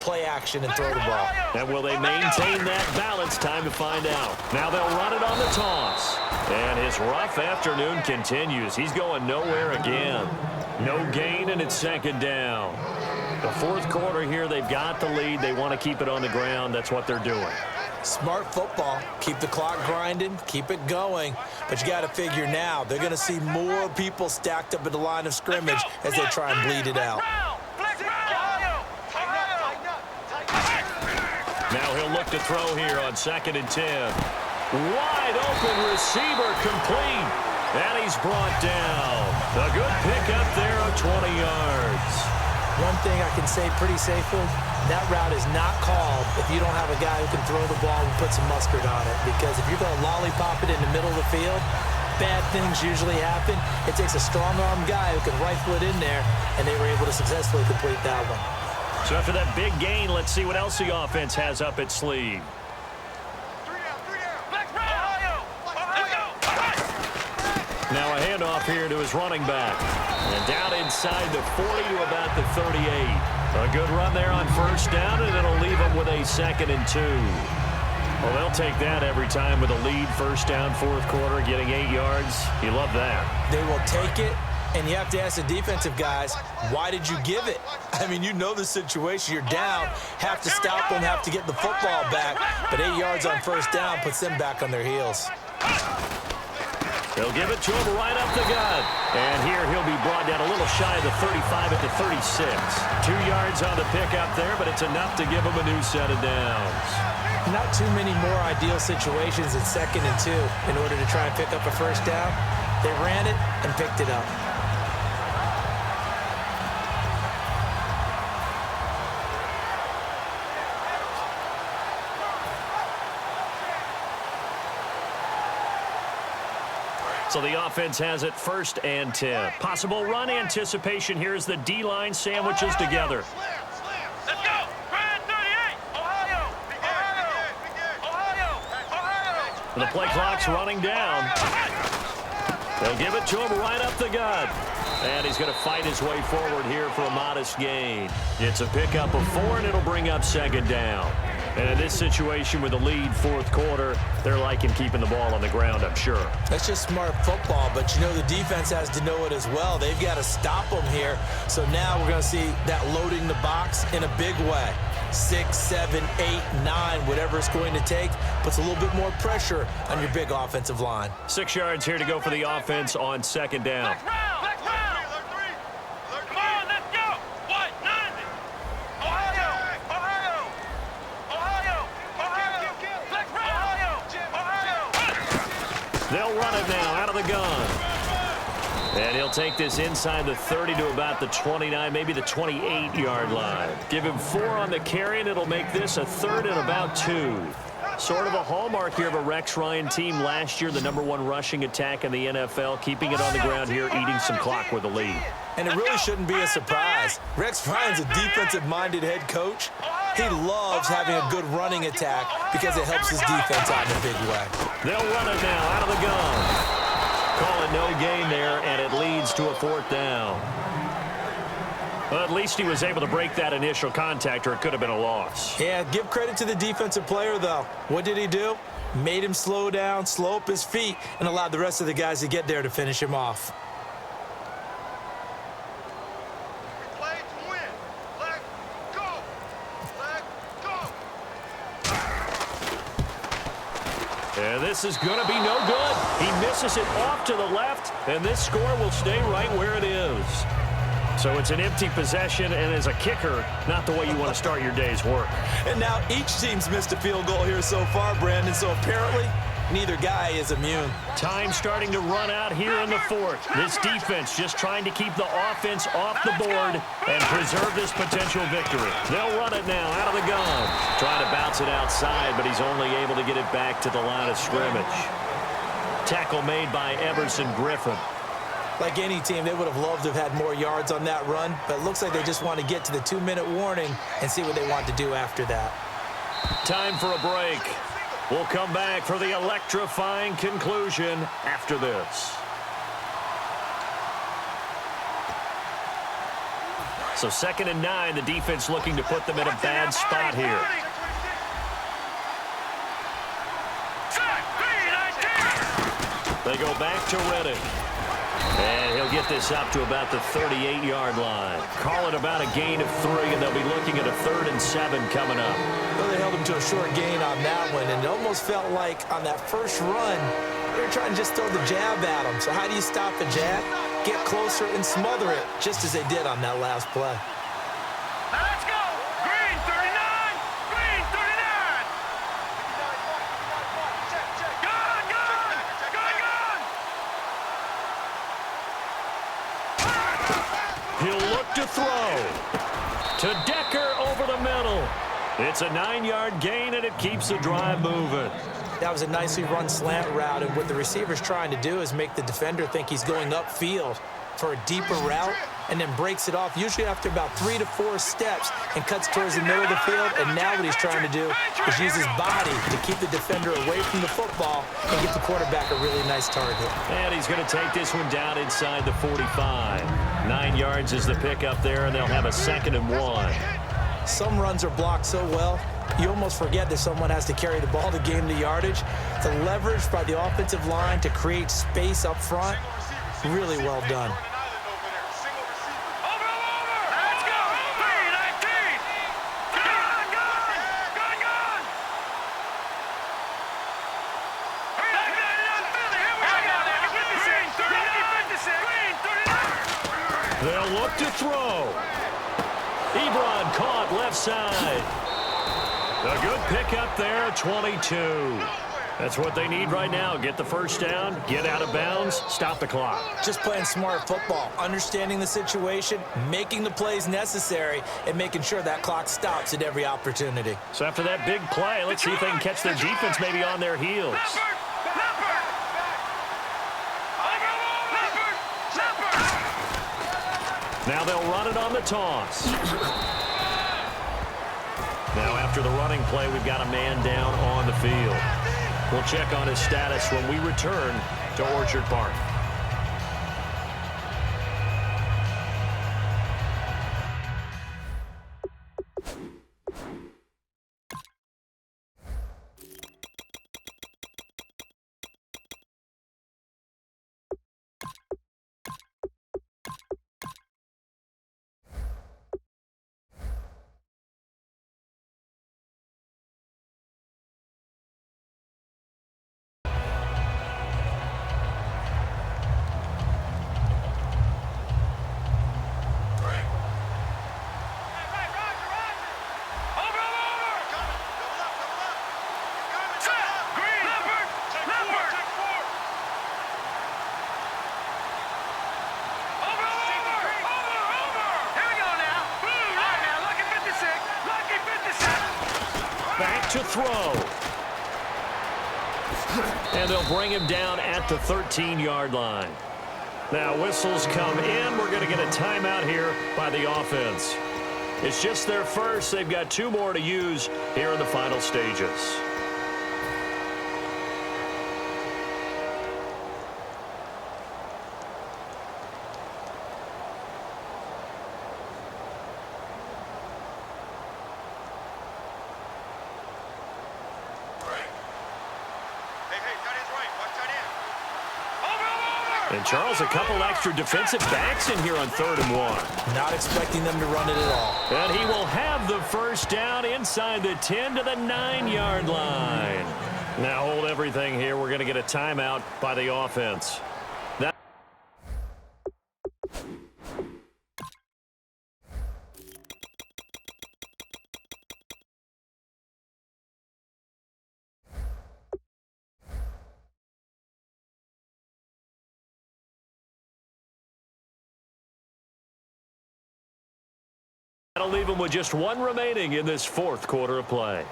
play action and throw the ball. And will they maintain that balance? Time to find out. Now they'll run it on the toss. And his rough afternoon continues. He's going nowhere again. No gain, and it's second down. The fourth quarter here, they've got the lead. They want to keep it on the ground. That's what they're doing. Smart football. Keep the clock grinding. Keep it going. But you got to figure now, they're going to see more people stacked up at the line of scrimmage as they try and bleed it out. Now he'll look to throw here on 2nd and 10. Wide open receiver complete. And he's brought down. A good pickup there of 20 yards. One thing I can say pretty safely, that route is not called if you don't have a guy who can throw the ball and put some mustard on it. Because if you're going to lollipop it in the middle of the field, bad things usually happen. It takes a strong-arm guy who can rifle it in there, and they were able to successfully complete that one. So after that big gain, let's see what else the offense has up its sleeve. Now a handoff here to his running back. And down inside the 40 to about the 38. A good run there on first down, and it'll leave him with a 2nd and 2. Well, they'll take that every time with a lead, first down, fourth quarter, getting 8 yards. You love that. They will take it, and you have to ask the defensive guys, why did you give it? I mean, you know the situation. You're down, have to stop them, have to get the football back. But 8 yards on first down puts them back on their heels. They'll give it to him right up the gut. And here he'll be brought down a little shy of the 35 at the 36. 2 yards on the pickup there, but it's enough to give him a new set of downs. Not too many more ideal situations in 2nd and 2 in order to try and pick up a first down. They ran it and picked it up. So the offense has it 1st and 10. Possible run anticipation here as the D-line sandwiches together. Let's go! Brand 38! Ohio! The play clock's running down. They'll give it to him right up the gut. And he's going to fight his way forward here for a modest gain. It's a pickup of 4, and it'll bring up 2nd down. And in this situation with the lead, fourth quarter, they're liking keeping the ball on the ground, I'm sure. That's just smart football, but you know the defense has to know it as well. They've got to stop them here. So now we're going to see that loading the box in a big way. 6, 7, 8, 9, whatever it's going to take, puts a little bit more pressure on your big offensive line. 6 yards here to go for the offense on 2nd down. They'll run it now out of the gun. And he'll take this inside the 30 to about the 29, maybe the 28-yard line. Give him 4 on the carry, and it'll make this a 3rd and about 2. Sort of a hallmark here of a Rex Ryan team last year, the #1 rushing attack in the NFL, keeping it on the ground here, eating some clock with the lead. And it really shouldn't be a surprise. Rex Ryan's a defensive-minded head coach. He loves having a good running attack because it helps his defense out in a big way. They'll run it now out of the gun. Call it no gain there, and it leads to a 4th down. Well, at least he was able to break that initial contact, or it could have been a loss. Yeah, give credit to the defensive player, though. What did he do? Made him slow down, slow up his feet, and allowed the rest of the guys to get there to finish him off. And this is going to be no good. He misses it off to the left, and this score will stay right where it is. So it's an empty possession, and as a kicker, not the way you want to start your day's work. And now each team's missed a field goal here so far, Brandon, so apparently neither guy is immune. Time starting to run out here in the 4th. This defense just trying to keep the offense off the board and preserve this potential victory. They'll run it now out of the gun. Trying to bounce it outside, but he's only able to get it back to the line of scrimmage. Tackle made by Everson Griffin. Like any team, they would have loved to have had more yards on that run, but it looks like they just want to get to the 2-minute warning and see what they want to do after that. Time for a break. We'll come back for the electrifying conclusion after this. So 2nd and 9, the defense looking to put them in a bad spot here. They go back to Reddick. And he'll get this up to about the 38-yard line. Call it about a gain of 3, and they'll be looking at a 3rd and 7 coming up. Well, they held him to a short gain on that one, and it almost felt like on that first run, they were trying to just throw the jab at him. So how do you stop the jab? Get closer and smother it, just as they did on that last play. Let's go! Green 39! Green 39! Gun! Gun! Gun! Gun! He'll look to throw. To Decker over the middle. It's a 9-yard gain, and it keeps the drive moving. That was a nicely run slant route, and what the receiver's trying to do is make the defender think he's going upfield for a deeper route, and then breaks it off, usually after about 3 to 4 steps, and cuts towards the middle of the field. And now what he's trying to do is use his body to keep the defender away from the football and get the quarterback a really nice target. And he's going to take this one down inside the 45. 9 yards is the pickup there, and they'll have a 2nd and 1. Some runs are blocked so well, you almost forget that someone has to carry the ball to gain the yardage. The leverage by the offensive line to create space up front, really well done. Let's go! 319! Gun! Gun! Gun! Gun! They'll look to throw. Ebron caught left side. A good pickup there, 22. That's what they need right now. Get the first down, get out of bounds, stop the clock. Just playing smart football, understanding the situation, making the plays necessary, and making sure that clock stops at every opportunity. So after that big play, let's see if they can catch their defense maybe on their heels. Now they'll run it on the toss. Now after the running play, we've got a man down on the field. We'll check on his status when we return to Orchard Park. To throw. And they'll bring him down at the 13-yard line. Now whistles come in. We're going to get a timeout here by the offense. It's just their first. They've got 2 more to use here in the final stages. And Charles, a couple extra defensive backs in here on 3rd and 1. Not expecting them to run it at all. And he will have the first down inside the 10 to the 9-yard line. Now hold everything here. We're going to get a timeout by the offense. That'll leave them with just 1 remaining in this 4th quarter of play.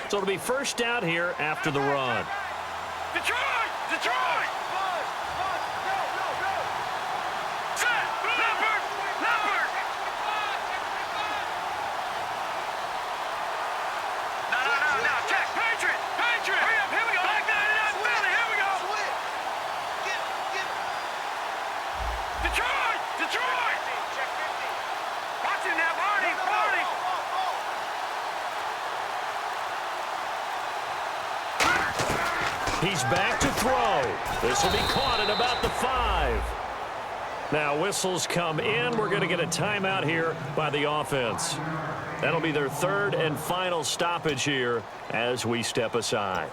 So it'll be first down here after the run. Detroit! Detroit! Set! Leopard! Leopard! He's back to throw. This will be caught at about the 5. Now whistles come in. We're going to get a timeout here by the offense. That'll be their third and final stoppage here as we step aside.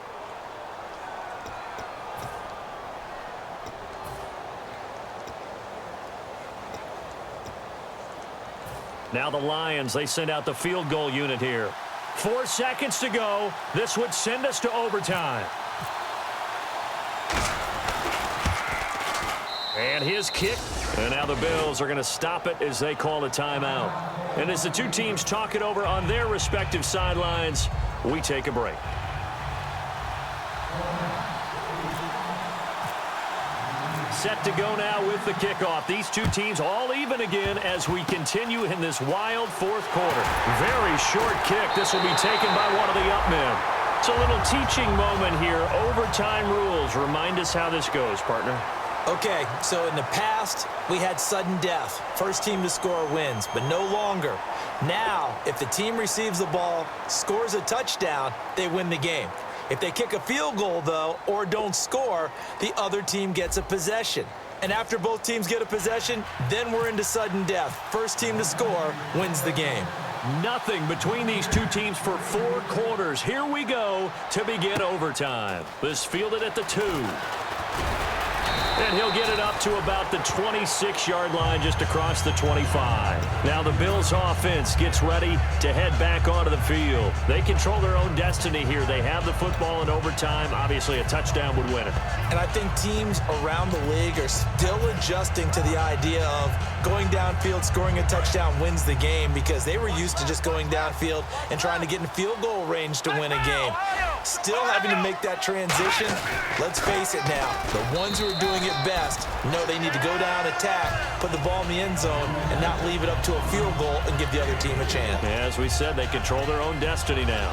Now the Lions, they send out the field goal unit here. 4 seconds to go. This would send us to overtime. And his kick. And now the Bills are going to stop it as they call a timeout. And as the two teams talk it over on their respective sidelines, we take a break. Set to go now with the kickoff. These two teams all even again as we continue in this wild fourth quarter. Very short kick. This will be taken by one of the up men. It's a little teaching moment here. Overtime rules. Remind us how this goes, partner. Okay, so in the past, we had sudden death. First team to score wins, but no longer. Now, if the team receives the ball, scores a touchdown, they win the game. If they kick a field goal, though, or don't score, the other team gets a possession. And after both teams get a possession, then we're into sudden death. First team to score wins the game. Nothing between these two teams for 4 quarters. Here we go to begin overtime. This fielded at the 2. And he'll get it up to about the 26-yard line just across the 25. Now the Bills offense gets ready to head back onto the field. They control their own destiny here. They have the football in overtime. Obviously, a touchdown would win it. And I think teams around the league are still adjusting to the idea of going downfield, scoring a touchdown wins the game because they were used to just going downfield and trying to get in field goal range to win a game. Still having to make that transition. Let's face it now, the ones who are doing it best know they need to go down, attack, put the ball in the end zone, and not leave it up to a field goal and give the other team a chance. As we said, they control their own destiny now.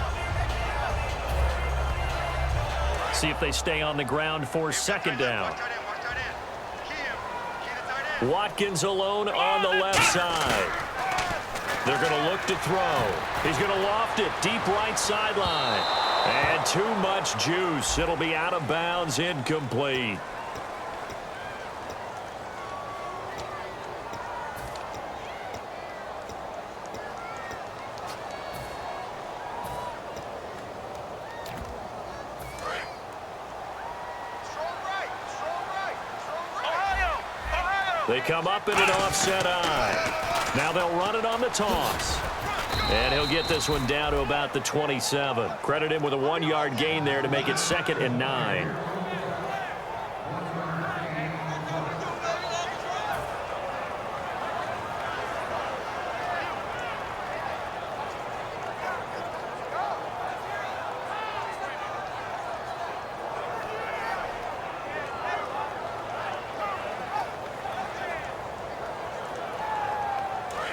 See if they stay on the ground for second down. Watkins alone on the left side. They're going to look to throw. He's going to loft it deep right sideline. And too much juice. It'll be out of bounds, incomplete. They come up in an offset eye. Now they'll run it on the toss. And he'll get this one down to about the 27. Credit him with a 1-yard gain there to make it 2nd and 9.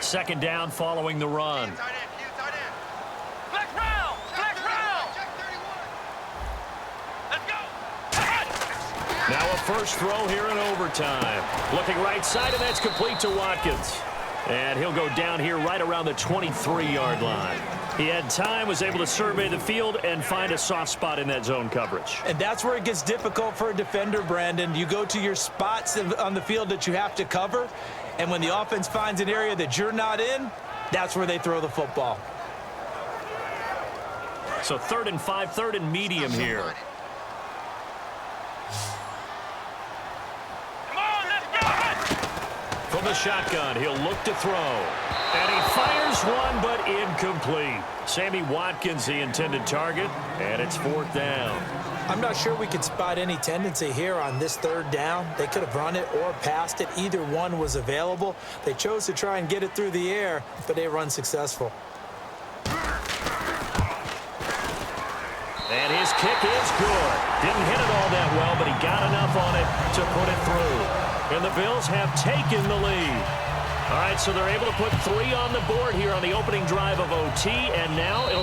Second down following the run. Now a first throw here in overtime. Looking right side, and that's complete to Watkins. And he'll go down here right around the 23-yard line. He had time, was able to survey the field and find a soft spot in that zone coverage. And that's where it gets difficult for a defender, Brandon. You go to your spots on the field that you have to cover, and when the offense finds an area that you're not in, that's where they throw the football. So 3rd and 5, 3rd and medium here. From the shotgun, he'll look to throw. And he fires one, but incomplete. Sammy Watkins, the intended target, and it's 4th down. I'm not sure we could spot any tendency here on this 3rd down. They could have run it or passed it. Either one was available. They chose to try and get it through the air, but they were unsuccessful. And his kick is good. Didn't hit it all that well, but he got enough on it to put it through. And the Bills have taken the lead. All right, so they're able to put 3 on the board here on the opening drive of OT, and now it'll be